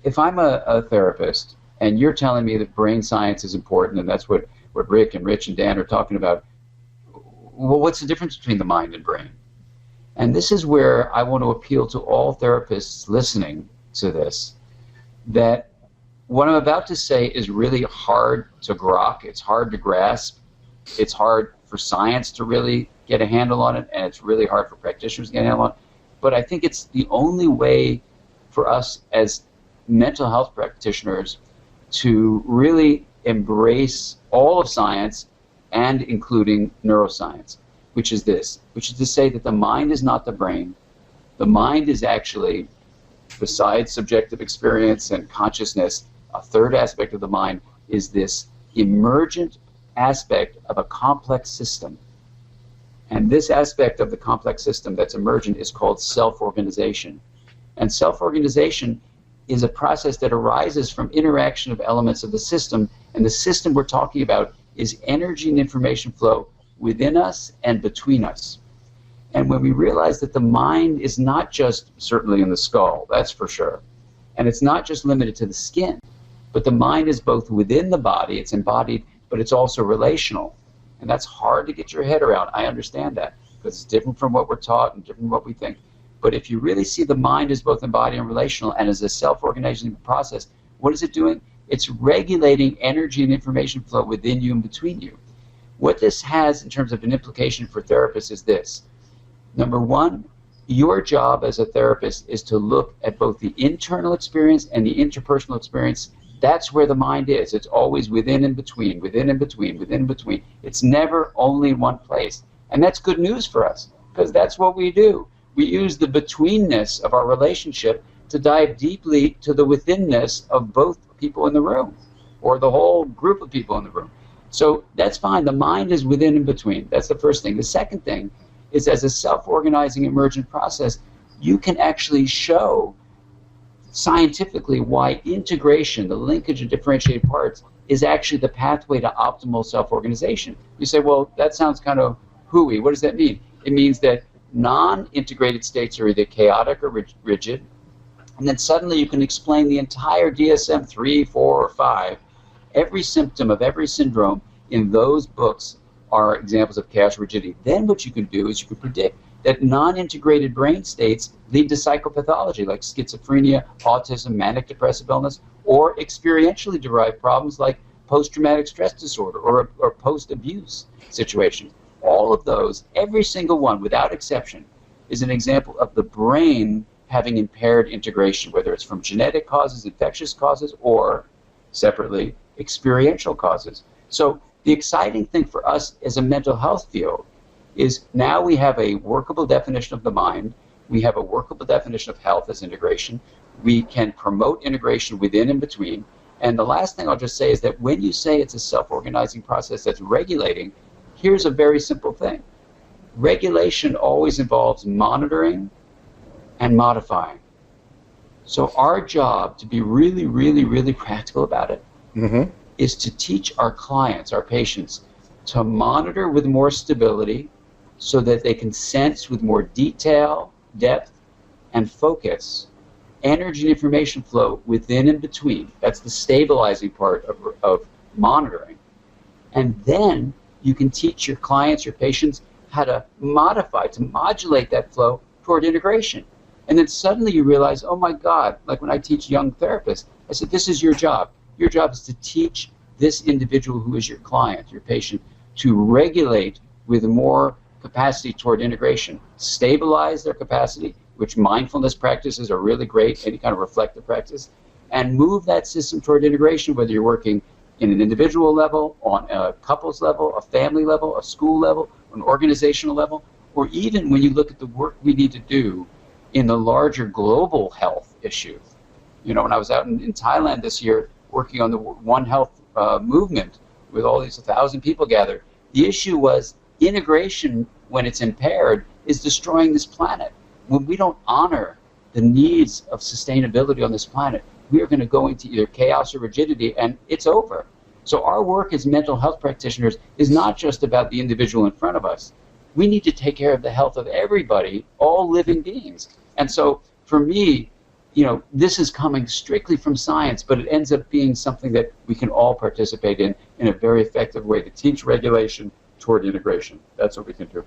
if I'm a therapist and you're telling me that brain science is important, and that's what Rick and Rich and Dan are talking about, well, what's the difference between the mind and brain? And this is where I want to appeal to all therapists listening to this, that what I'm about to say is really hard to grok, it's hard to grasp, it's hard for science to really get a handle on it, and it's really hard for practitioners to get a handle on it. But I think it's the only way for us as mental health practitioners to really embrace all of science, and including neuroscience, which is this, which is to say that the mind is not the brain. The mind is actually, besides subjective experience and consciousness, a third aspect of the mind is this emergent aspect of a complex system. And this aspect of the complex system that's emergent is called self-organization. And self-organization is a process that arises from interaction of elements of the system, and the system we're talking about is energy and information flow within us and between us. And when we realize that the mind is not just certainly in the skull, that's for sure, and it's not just limited to the skin, but the mind is both within the body, it's embodied, but it's also relational. And that's hard to get your head around. I understand that, because it's different from what we're taught and different from what we think. But if you really see the mind as both embodied and relational and as a self-organizing process, what is it doing? It's regulating energy and information flow within you and between you. What this has in terms of an implication for therapists is this. Number one, your job as a therapist is to look at both the internal experience and the interpersonal experience. That's where the mind is. It's always within and between, within and between, within and between. It's never only in one place. And that's good news for us, because that's what we do. We use the betweenness of our relationship to dive deeply to the withinness of both people in the room, or the whole group of people in the room. So that's fine. The mind is within and between. That's the first thing. The second thing is, as a self-organizing emergent process, you can actually show scientifically why integration, the linkage of differentiated parts, is actually the pathway to optimal self-organization. You say, well, that sounds kind of hooey. What does that mean? It means that non-integrated states are either chaotic or rigid, and then suddenly you can explain the entire DSM-3, 4, or 5. Every symptom of every syndrome in those books are examples of chaos rigidity. Then what you can do is you can predict that non-integrated brain states lead to psychopathology like schizophrenia, autism, manic depressive illness, or experientially derived problems like post-traumatic stress disorder or post-abuse situations. All of those, every single one without exception, is an example of the brain having impaired integration, whether it's from genetic causes, infectious causes, or separately, experiential causes. So the exciting thing for us as a mental health field is now we have a workable definition of the mind, we have a workable definition of health as integration, we can promote integration within and between, and the last thing I'll just say is that when you say it's a self-organizing process that's regulating, here's a very simple thing. Regulation always involves monitoring and modifying. So our job, to be really, really, really practical about it, is to teach our clients, our patients, to monitor with more stability so that they can sense with more detail, depth, and focus energy and information flow within and between. That's the stabilizing part of monitoring. And then you can teach your clients, your patients, how to modify, to modulate that flow toward integration. And then suddenly you realize, oh my God, like when I teach young therapists, I said, this is your job. Your job is to teach this individual who is your client, your patient, to regulate with more capacity toward integration, stabilize their capacity, which mindfulness practices are really great, any kind of reflective practice, and move that system toward integration, whether you're working in an individual level, on a couples level, a family level, a school level, an organizational level, or even when you look at the work we need to do in the larger global health issue. You know, when I was out in Thailand this year working on the One Health movement with all these 1,000 people gathered, the issue was integration, when it's impaired, is destroying this planet. When we don't honor the needs of sustainability on this planet, we are going to go into either chaos or rigidity, and it's over. So our work as mental health practitioners is not just about the individual in front of us. We need to take care of the health of everybody, all living beings. And so for me, you know, this is coming strictly from science, but it ends up being something that we can all participate in a very effective way to teach regulation toward integration. That's what we can do.